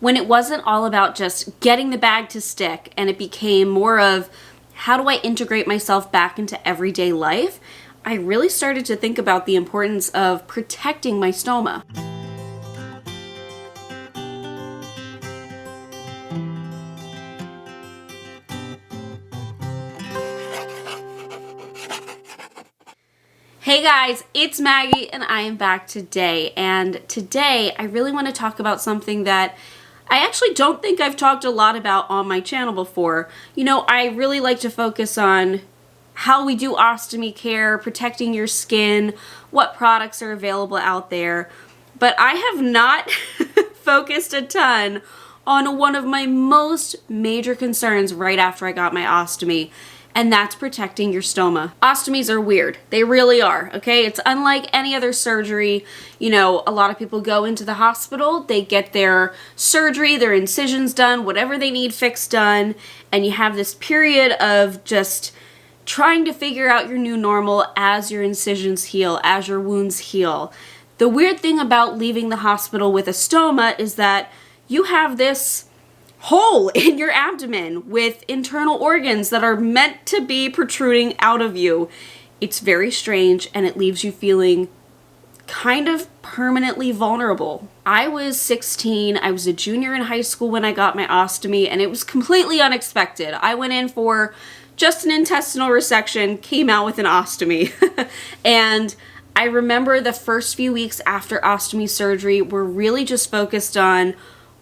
when it wasn't all about just getting the bag to stick and it became more of how do I integrate myself back into everyday life, I really started to think about the importance of protecting my stoma. Hey guys, it's Maggie and I am back today, and today I really want to talk about something that I actually don't think I've talked a lot about on my channel before. You know, I really like to focus on how we do ostomy care, protecting your skin, what products are available out there, but I have not focused a ton on one of my most major concerns right after I got my ostomy, and that's protecting your stoma. Ostomies are weird. They really are, okay? It's unlike any other surgery. You know, a lot of people go into the hospital, they get their surgery, their incisions done, whatever they need fixed done, and you have this period of just trying to figure out your new normal as your incisions heal, as your wounds heal. The weird thing about leaving the hospital with a stoma is that you have this hole in your abdomen with internal organs that are meant to be protruding out of you. It's very strange and it leaves you feeling kind of permanently vulnerable. I was 16, I was a junior in high school when I got my ostomy, and it was completely unexpected. I went in for just an intestinal resection, came out with an ostomy. And I remember the first few weeks after ostomy surgery were really just focused on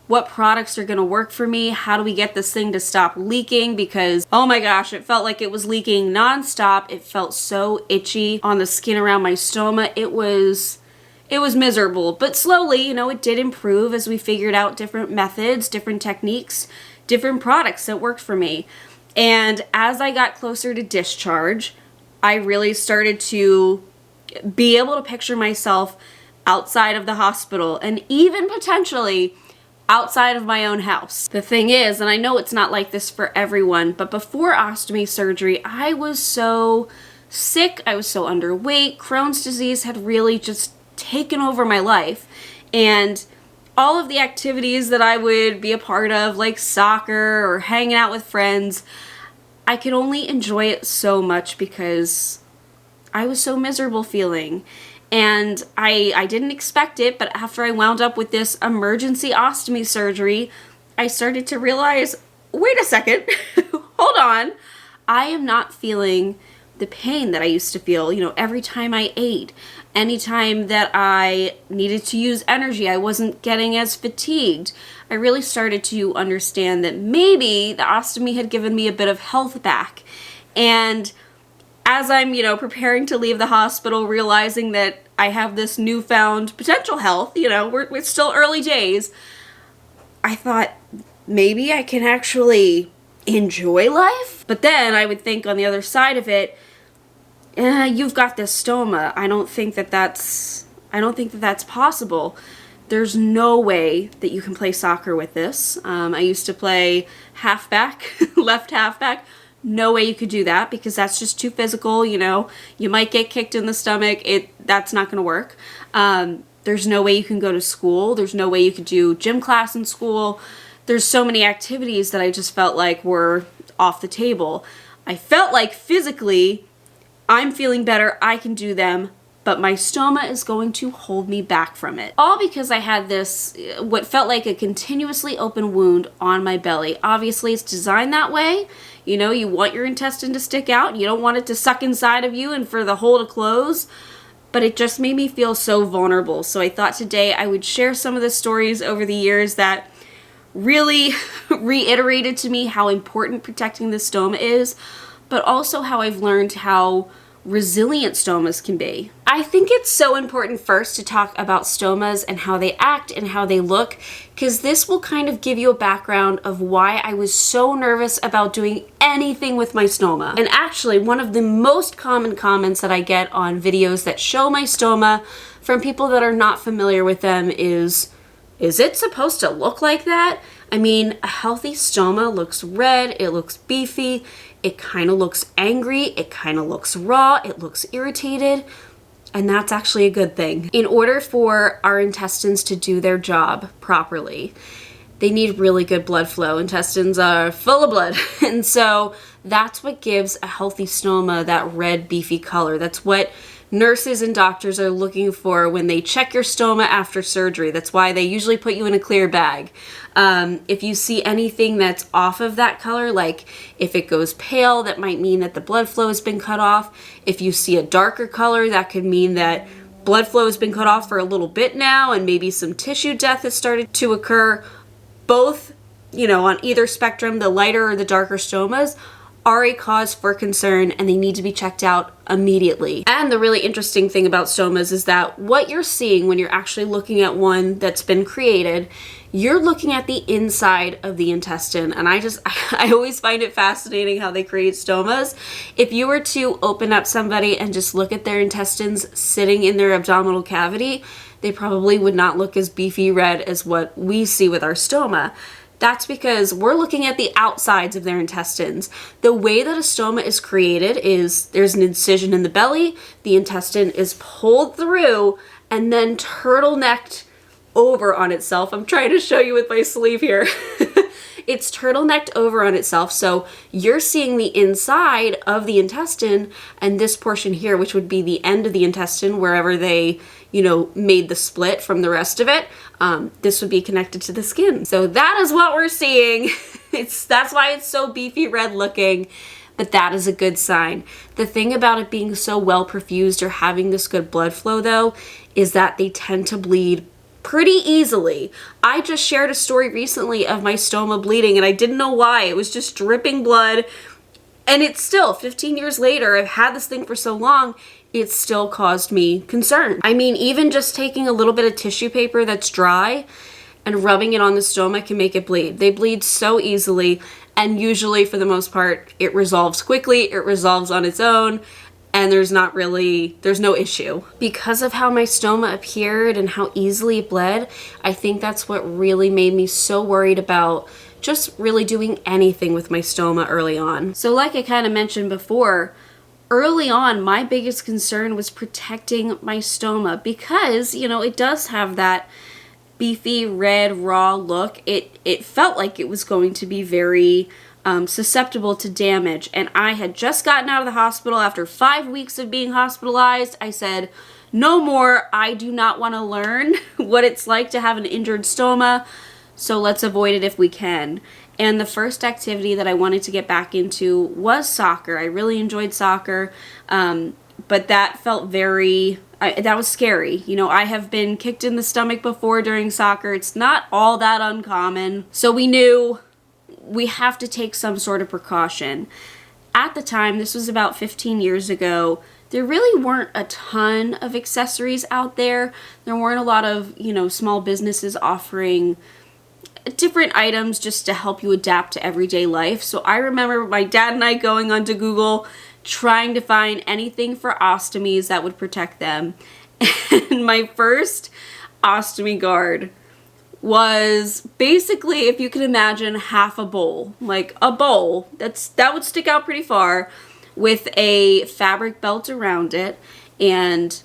what products are going to work for me, how do we get this thing to stop leaking, because oh my gosh, it felt like it was leaking nonstop. It felt so itchy on the skin around my stoma. It was miserable, but slowly, you know, it did improve as we figured out different methods, different techniques, different products that worked for me. And as I got closer to discharge, I really started to be able to picture myself outside of the hospital and even potentially outside of my own house. The thing is, and I know it's not like this for everyone, but before ostomy surgery, I was so sick, I was so underweight, Crohn's disease had really just taken over my life, and all of the activities that I would be a part of, like soccer or hanging out with friends, I could only enjoy it so much because I was so miserable feeling. And I didn't expect it, but after I wound up with this emergency ostomy surgery, I started to realize, wait a second, hold on. I am not feeling the pain that I used to feel, you know, every time I ate. Anytime that I needed to use energy, I wasn't getting as fatigued. I really started to understand that maybe the ostomy had given me a bit of health back. And as I'm, you know, preparing to leave the hospital, realizing that I have this newfound potential health, you know, we're still early days, I thought maybe I can actually enjoy life. But then I would think on the other side of it, you've got this stoma. I don't think that that's possible. There's no way that you can play soccer with this. I used to play halfback, left halfback. No way you could do that because that's just too physical, you know. You might get kicked in the stomach. That's not going to work. There's no way you can go to school. There's no way you could do gym class in school. There's so many activities that I just felt like were off the table. I felt like physically, I'm feeling better. I can do them, but my stoma is going to hold me back from it. All because I had this, what felt like a continuously open wound on my belly. Obviously, it's designed that way. You know, you want your intestine to stick out. You don't want it to suck inside of you and for the hole to close. But it just made me feel so vulnerable. So I thought today I would share some of the stories over the years that really reiterated to me how important protecting the stoma is, but also how I've learned how resilient stomas can be. I think it's so important first to talk about stomas and how they act and how they look, because this will kind of give you a background of why I was so nervous about doing anything with my stoma. And actually, one of the most common comments that I get on videos that show my stoma from people that are not familiar with them is it supposed to look like that? I mean, a healthy stoma looks red, it looks beefy, it kind of looks angry, it kind of looks raw, it looks irritated, and that's actually a good thing. In order for our intestines to do their job properly, they need really good blood flow. Intestines are full of blood. And so that's what gives a healthy stoma that red, beefy color. That's what nurses and doctors are looking for when they check your stoma after surgery. That's why they usually put you in a clear bag. If you see anything that's off of that color, like if it goes pale, that might mean that the blood flow has been cut off. If you see a darker color, that could mean that blood flow has been cut off for a little bit now and maybe some tissue death has started to occur. Both, on either spectrum, the lighter or the darker stomas are a cause for concern, and they need to be checked out immediately. And the really interesting thing about stomas is that what you're seeing when you're actually looking at one that's been created, you're looking at the inside of the intestine. And I always find it fascinating how they create stomas. If you were to open up somebody and just look at their intestines sitting in their abdominal cavity, they probably would not look as beefy red as what we see with our stoma. That's because we're looking at the outsides of their intestines. The way that a stoma is created is there's an incision in the belly, the intestine is pulled through, and then turtlenecked over on itself. I'm trying to show you with my sleeve here. It's turtlenecked over on itself, so you're seeing the inside of the intestine, and this portion here, which would be the end of the intestine, wherever they, made the split from the rest of it, this would be connected to the skin. So that is what we're seeing. That's why it's so beefy red looking, but that is a good sign. The thing about it being so well perfused or having this good blood flow, though, is that they tend to bleed pretty easily. I just shared a story recently of my stoma bleeding, and I didn't know why. It was just dripping blood, and it's still, 15 years later, I've had this thing for so long, it still caused me concern. I mean, even just taking a little bit of tissue paper that's dry and rubbing it on the stoma can make it bleed. They bleed so easily, and usually, for the most part, it resolves quickly, it resolves on its own, and there's no issue. Because of how my stoma appeared and how easily it bled, I think that's what really made me so worried about just really doing anything with my stoma early on. So like I kind of mentioned before, early on, my biggest concern was protecting my stoma because, it does have that beefy, red, raw look. It felt like it was going to be very susceptible to damage. And I had just gotten out of the hospital after 5 weeks of being hospitalized. I said, no more. I do not want to learn what it's like to have an injured stoma, so let's avoid it if we can. And the first activity that I wanted to get back into was soccer. I really enjoyed soccer, but that felt that was scary. I have been kicked in the stomach before during soccer. It's not all that uncommon. So we knew we have to take some sort of precaution. At the time, this was about 15 years ago, there really weren't a ton of accessories out there. There weren't a lot of, small businesses offering different items just to help you adapt to everyday life. So I remember my dad and I going onto Google trying to find anything for ostomies that would protect them. And my first ostomy guard was basically, if you can imagine, half a bowl. Like a bowl that would stick out pretty far with a fabric belt around it, and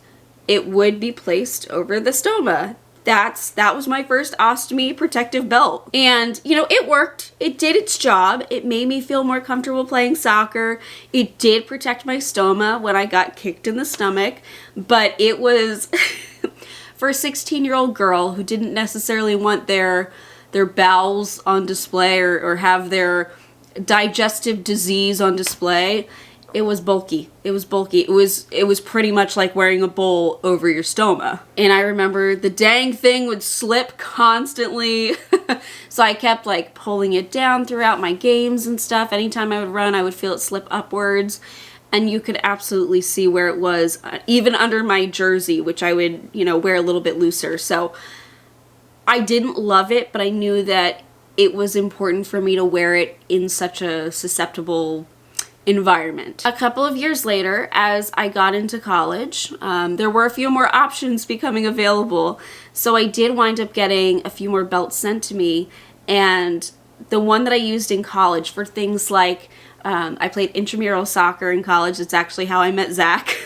it would be placed over the stoma. That was my first ostomy protective belt. And, it worked. It did its job. It made me feel more comfortable playing soccer. It did protect my stoma when I got kicked in the stomach. But it was, for a 16-year-old girl who didn't necessarily want their bowels on display or have their digestive disease on display, it was bulky. It was bulky. It was pretty much like wearing a bowl over your stoma. And I remember the dang thing would slip constantly. So I kept pulling it down throughout my games and stuff. Anytime I would run, I would feel it slip upwards. And you could absolutely see where it was, even under my jersey, which I would, wear a little bit looser. So I didn't love it, but I knew that it was important for me to wear it in such a susceptible environment. A couple of years later, as I got into college, there were a few more options becoming available. So I did wind up getting a few more belts sent to me, and the one that I used in college for things like, I played intramural soccer in college. That's actually how I met Zach.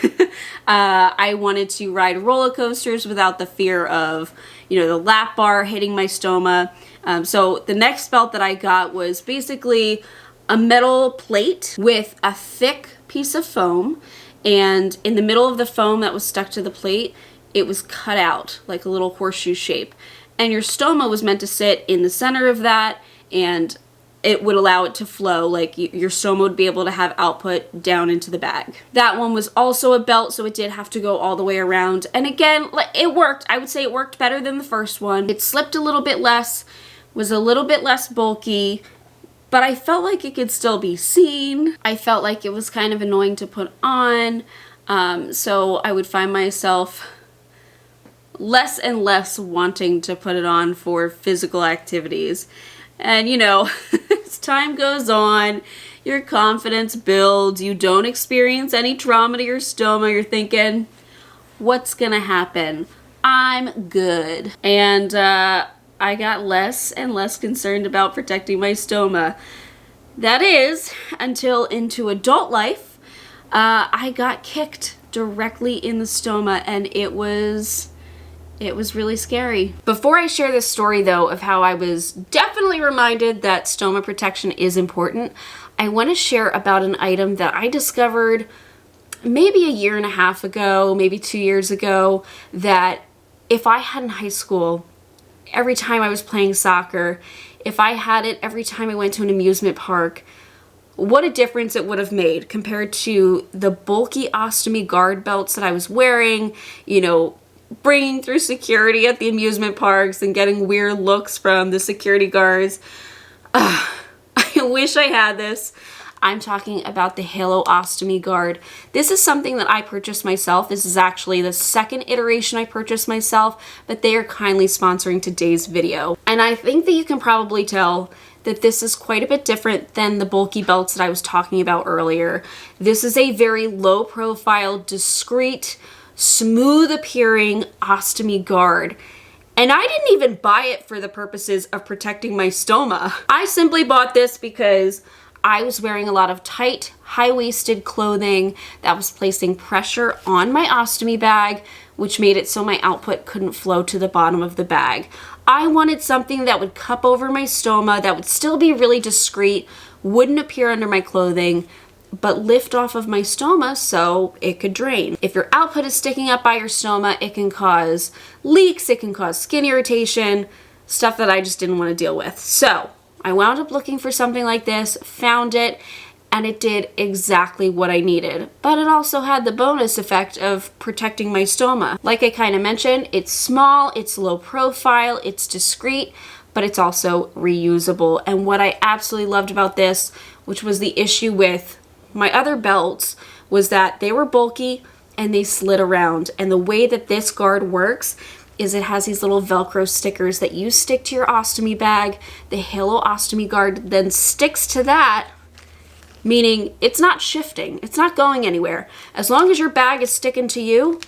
I wanted to ride roller coasters without the fear of, the lap bar hitting my stoma. So the next belt that I got was basically a metal plate with a thick piece of foam, and in the middle of the foam that was stuck to the plate, it was cut out like a little horseshoe shape. And your stoma was meant to sit in the center of that, and it would allow it to flow, like your stoma would be able to have output down into the bag. That one was also a belt, so it did have to go all the way around. And again, it worked. I would say it worked better than the first one. It slipped a little bit less, was a little bit less bulky, but I felt like it could still be seen. I felt like it was kind of annoying to put on, so I would find myself less and less wanting to put it on for physical activities. And you know, as time goes on, your confidence builds, you don't experience any trauma to your stoma, you're thinking, what's gonna happen? I'm good. And I got less and less concerned about protecting my stoma. That is, until into adult life, I got kicked directly in the stoma, and it was really scary. Before I share this story though of how I was definitely reminded that stoma protection is important, I want to share about an item that I discovered maybe a year and a half ago, maybe 2 years ago, that if I had in high school, every time I was playing soccer, if I had it every time I went to an amusement park, what a difference it would have made compared to the bulky ostomy guard belts that I was wearing, you know, bringing through security at the amusement parks and getting weird looks from the security guards. I wish I had this. I'm talking about the 𝙗𝙤𝙧𝙧𝙗𝙧 guard. This is something that I purchased myself. This is actually the second iteration I purchased myself, but they are kindly sponsoring today's video. And I think that you can probably tell that this is quite a bit different than the bulky belts that I was talking about earlier. This is a very low profile, discreet, smooth appearing ostomy guard. And I didn't even buy it for the purposes of protecting my stoma. I simply bought this because I was wearing a lot of tight, high-waisted clothing that was placing pressure on my ostomy bag, which made it so my output couldn't flow to the bottom of the bag. I wanted something that would cup over my stoma, that would still be really discreet, wouldn't appear under my clothing, but lift off of my stoma so it could drain. If your output is sticking up by your stoma, it can cause leaks, it can cause skin irritation, stuff that I just didn't want to deal with. So I wound up looking for something like this, found it, and it did exactly what I needed. But it also had the bonus effect of protecting my stoma. Like I kind of mentioned, it's small, it's low profile, it's discreet, but it's also reusable. And what I absolutely loved about this, which was the issue with my other belts, was that they were bulky and they slid around. And the way that this guard works is it has these little Velcro stickers that you stick to your ostomy bag. The 𝙗𝙧𝙧𝙧 guard then sticks to that, meaning it's not shifting. It's not going anywhere. As long as your bag is sticking to you,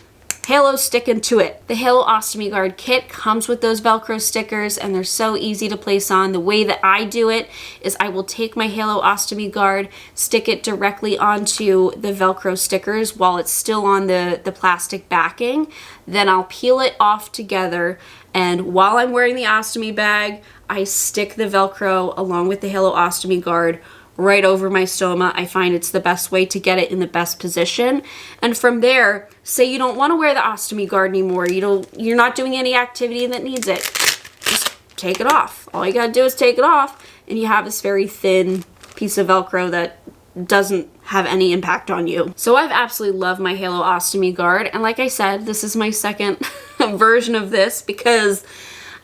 𝙗's sticking to it. The 𝙗𝙧𝙧𝙧 guard kit comes with those Velcro stickers, and they're so easy to place on. The way that I do it is I will take my 𝙗𝙧𝙧𝙧 guard, stick it directly onto the Velcro stickers while it's still on the plastic backing. Then I'll peel it off together, and while I'm wearing the ostomy bag, I stick the Velcro along with the 𝙗𝙧𝙧𝙧 guard right over my stoma. I find it's the best way to get it in the best position. And from there, say you don't want to wear the ostomy guard anymore, you're not doing any activity that needs it, just take it off. All you gotta do is take it off, and you have this very thin piece of Velcro that doesn't have any impact on you. So I've absolutely loved my 𝙗𝙧𝙧𝙧𝙧 guard, and like I said, this is my second version of this because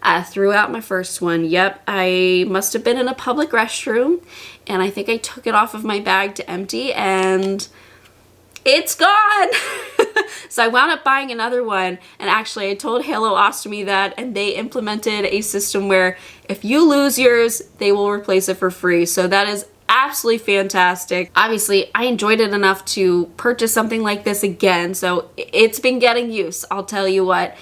I threw out my first one. Yep, I must have been in a public restroom, and I think I took it off of my bag to empty, and it's gone. So I wound up buying another one, and actually I told 𝙗𝙧𝙧𝙧𝙧 that, and they implemented a system where if you lose yours, they will replace it for free. So that is absolutely fantastic. Obviously, I enjoyed it enough to purchase something like this again, so it's been getting use, I'll tell you what.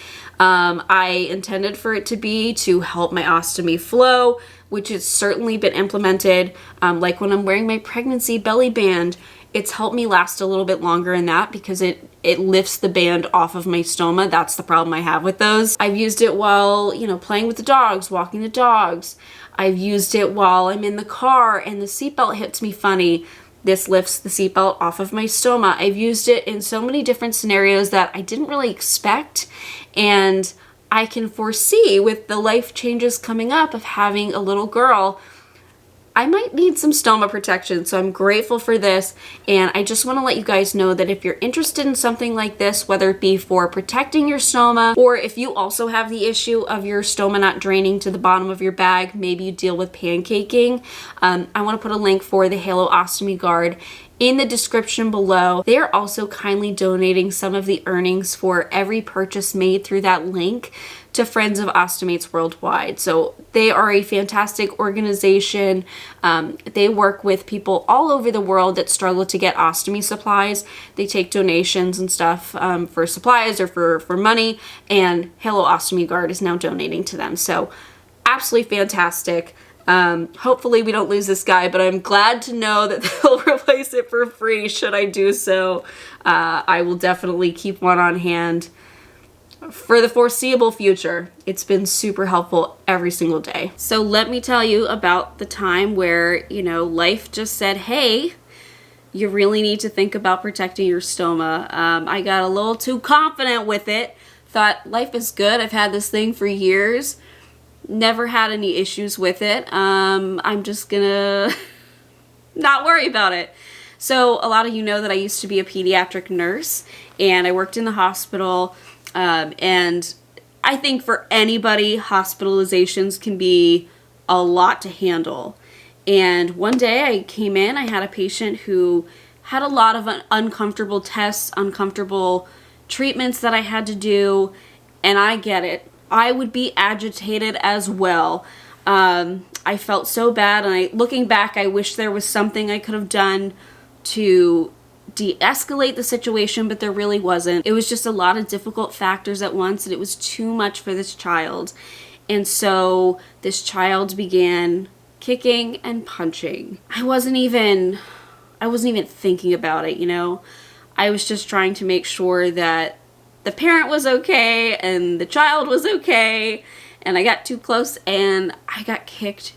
I intended for it to be to help my ostomy flow, which has certainly been implemented. Like when I'm wearing my pregnancy belly band, It's helped me last a little bit longer in that because it lifts the band off of my stoma. That's the problem I have with those. I've used it while, you know, playing with the dogs, walking the dogs. I've used it while I'm in the car and the seatbelt hits me funny. This lifts the seatbelt off of my stoma. I've used it in so many different scenarios that I didn't really expect, and I can foresee with the life changes coming up of having a little girl, I might need some stoma protection. So I'm grateful for this, and I just want to let you guys know that if you're interested in something like this, whether it be for protecting your stoma, or if you also have the issue of your stoma not draining to the bottom of your bag, maybe you deal with pancaking, I want to put a link for the Halo Ostomy Guard in the description below. They are also kindly donating some of the earnings for every purchase made through that link to Friends of Ostomates Worldwide. So they are a fantastic organization. They work with people all over the world that struggle to get ostomy supplies. They take donations and stuff for supplies or for money, and Halo Ostomy Guard is now donating to them. So absolutely fantastic. Hopefully we don't lose this guy, but I'm glad to know that they'll replace it for free should I do so. I will definitely keep one on hand for the foreseeable future. It's been super helpful every single day. So let me tell you about the time where, you know, life just said, hey, you really need to think about protecting your stoma. I got a little too confident with it. Thought life is good. I've had this thing for years. Never had any issues with it. I'm just gonna not worry about it. So a lot of you know that I used to be a pediatric nurse, and I worked in the hospital. And I think for anybody, hospitalizations can be a lot to handle. And one day I came in, I had a patient who had a lot of uncomfortable tests, uncomfortable treatments that I had to do, and I get it. I would be agitated as well. I felt so bad, and looking back, I wish there was something I could have done to de-escalate the situation, but there really wasn't. It was just a lot of difficult factors at once, and it was too much for this child. And so this child began kicking and punching. I wasn't even thinking about it, you know. I was just trying to make sure that the parent was okay and the child was okay, and I got too close and I got kicked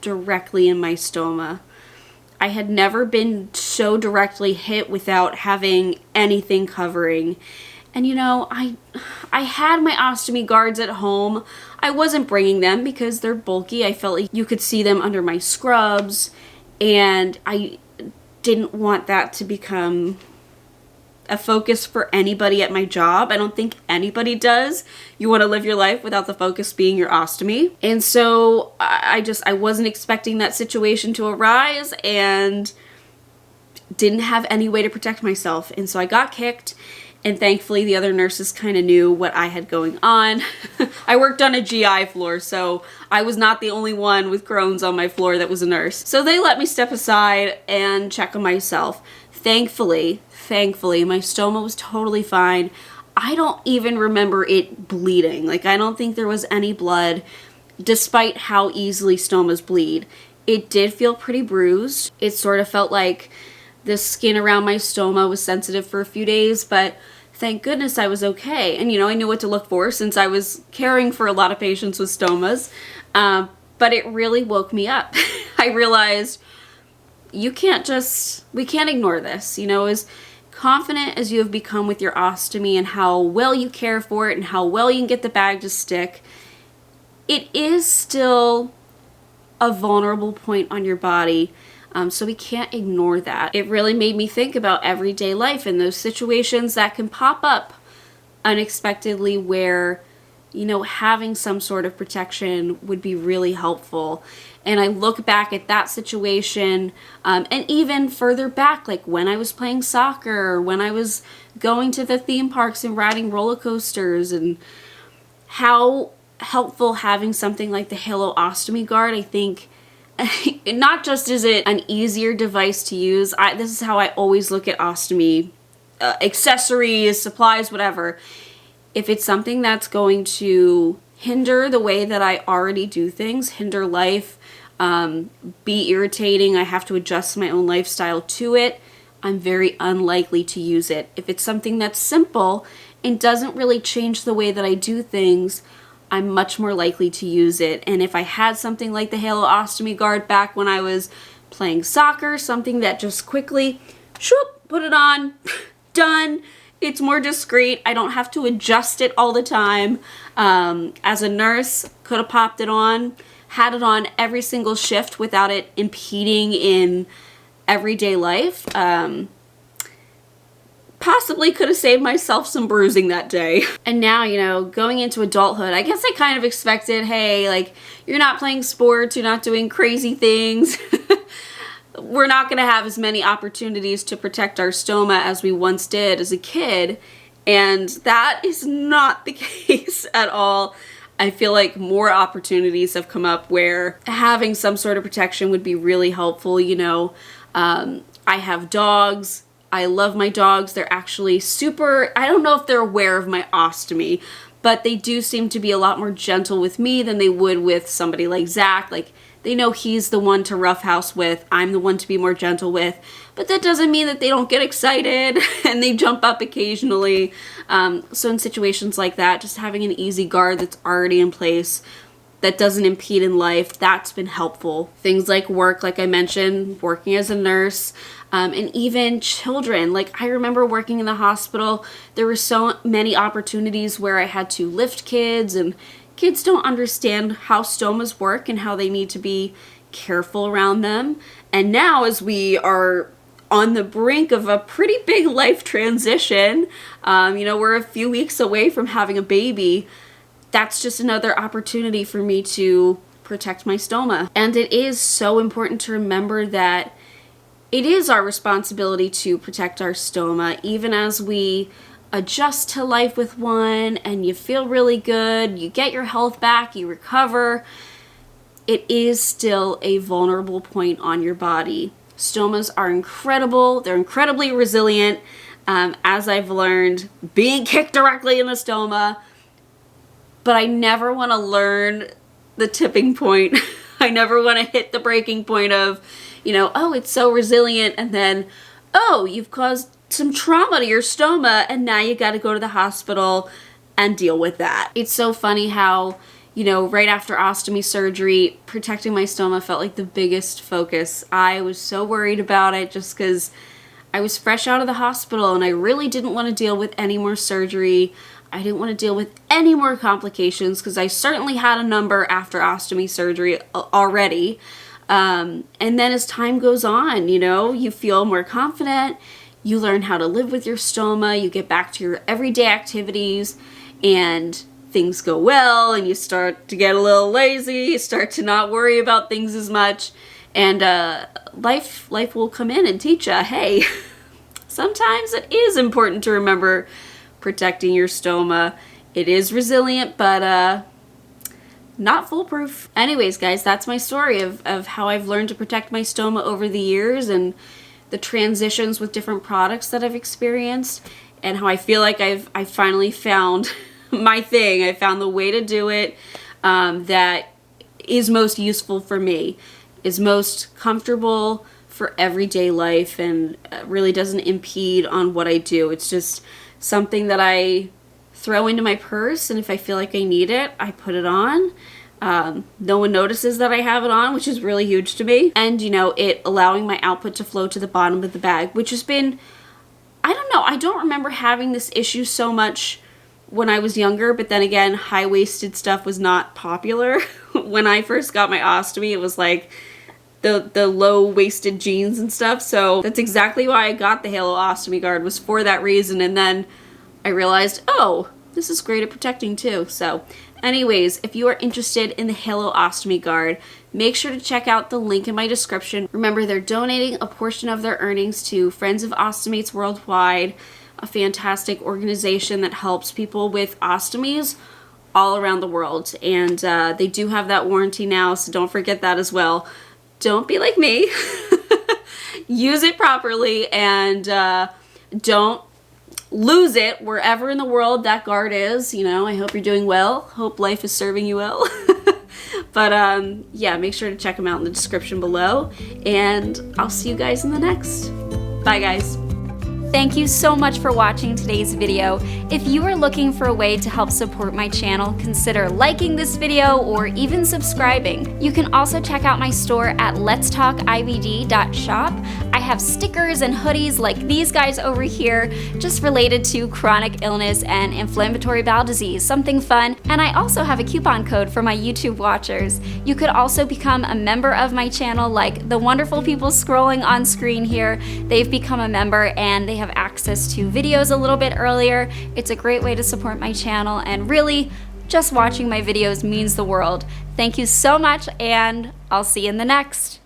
directly in my stoma. I had never been so directly hit without having anything covering. And you know, I had my ostomy guards at home. I wasn't bringing them because they're bulky. I felt like you could see them under my scrubs, and I didn't want that to become a focus for anybody at my job. I don't think anybody does. You want to live your life without the focus being your ostomy. And so I wasn't expecting that situation to arise and didn't have any way to protect myself. And so I got kicked, and thankfully the other nurses kind of knew what I had going on. I worked on a GI floor, so I was not the only one with Crohn's on my floor that was a nurse. So they let me step aside and check on myself. Thankfully, my stoma was totally fine. I don't even remember it bleeding. Like, I don't think there was any blood, despite how easily stomas bleed. It did feel pretty bruised. It sort of felt like the skin around my stoma was sensitive for a few days, but thank goodness I was okay. And, you know, I knew what to look for since I was caring for a lot of patients with stomas. But it really woke me up. I realized we can't ignore this. You know, as confident as you have become with your ostomy and how well you care for it and how well you can get the bag to stick, it is still a vulnerable point on your body. So we can't ignore that. It really made me think about everyday life and those situations that can pop up unexpectedly where, you know, having some sort of protection would be really helpful. And I look back at that situation, and even further back, like when I was playing soccer, or when I was going to the theme parks and riding roller coasters, and how helpful having something like the Halo Ostomy Guard. I think not just is it an easier device to use, this is how I always look at ostomy accessories, supplies, whatever. If it's something that's going to hinder the way that I already do things, hinder life, be irritating, I have to adjust my own lifestyle to it, I'm very unlikely to use it. If it's something that's simple and doesn't really change the way that I do things, I'm much more likely to use it. And if I had something like the Halo Ostomy Guard back when I was playing soccer, something that just quickly, shoop, put it on, done. It's more discreet. I don't have to adjust it all the time. As a nurse, could have popped it on, had it on every single shift without it impeding in everyday life. Possibly could have saved myself some bruising that day. And now, you know, going into adulthood, I guess I kind of expected, hey, like, you're not playing sports, you're not doing crazy things. We're not going to have as many opportunities to protect our stoma as we once did as a kid. And that is not the case at all. I feel like more opportunities have come up where having some sort of protection would be really helpful. You know, I have dogs. I love my dogs. They're actually super, I don't know if they're aware of my ostomy, but they do seem to be a lot more gentle with me than they would with somebody like Zach. Like, they know he's the one to roughhouse with. I'm the one to be more gentle with. But that doesn't mean that they don't get excited and they jump up occasionally. So in situations like that, just having an easy guard that's already in place that doesn't impede in life, that's been helpful. Things like work, like I mentioned, working as a nurse, and even children. Like, I remember working in the hospital, there were so many opportunities where I had to lift kids, and kids don't understand how stomas work and how they need to be careful around them. And now, as we are on the brink of a pretty big life transition, you know, we're a few weeks away from having a baby, that's just another opportunity for me to protect my stoma. And it is so important to remember that it is our responsibility to protect our stoma, even as we adjust to life with one and you feel really good, you get your health back, you recover. It is still a vulnerable point on your body. Stomas are incredible. They're incredibly resilient. As I've learned, being kicked directly in the stoma, but I never want to learn the tipping point. I never want to hit the breaking point of, you know, oh, it's so resilient, and then, oh, you've caused some trauma to your stoma, and now you got to go to the hospital and deal with that. It's so funny how, you know, right after ostomy surgery, protecting my stoma felt like the biggest focus. I was so worried about it just because I was fresh out of the hospital and I really didn't want to deal with any more surgery. I didn't want to deal with any more complications because I certainly had a number after ostomy surgery already. And then as time goes on, you know, you feel more confident, you learn how to live with your stoma, you get back to your everyday activities, and things go well, and you start to get a little lazy, you start to not worry about things as much, and life will come in and teach you, hey, sometimes it is important to remember protecting your stoma. It is resilient, but not foolproof. Anyways, guys, that's my story of how I've learned to protect my stoma over the years and the transitions with different products that I've experienced, and how I feel like I've finally found my thing. I found the way to do it that is most useful for me, is most comfortable for everyday life, and really doesn't impede on what I do. It's just something that I throw into my purse, and if I feel like I need it, I put it on. No one notices that I have it on, which is really huge to me. And, you know, it allowing my output to flow to the bottom of the bag, which has been, I don't know, I don't remember having this issue so much when I was younger, but then again, high-waisted stuff was not popular. When I first got my ostomy, it was like the low-waisted jeans and stuff, so that's exactly why I got the Halo Ostomy Guard, was for that reason. And then I realized, oh, this is great at protecting too. So anyways, if you are interested in the Halo Ostomy Guard, make sure to check out the link in my description. Remember, they're donating a portion of their earnings to Friends of Ostomates Worldwide, a fantastic organization that helps people with ostomies all around the world. And they do have that warranty now, so don't forget that as well. Don't be like me. Use it properly, and don't lose it wherever in the world that guard is. You know, I hope you're doing well. Hope life is serving you well. But yeah, make sure to check them out in the description below, and I'll see you guys in the next. Bye, guys. Thank you so much for watching today's video. If you are looking for a way to help support my channel, consider liking this video or even subscribing. You can also check out my store at LetsTalkIBD.shop. I have stickers and hoodies like these guys over here, just related to chronic illness and inflammatory bowel disease, something fun. And I also have a coupon code for my YouTube watchers. You could also become a member of my channel like the wonderful people scrolling on screen here. They've become a member and they have access to videos a little bit earlier. It's a great way to support my channel, and really, just watching my videos means the world. Thank you so much, and I'll see you in the next.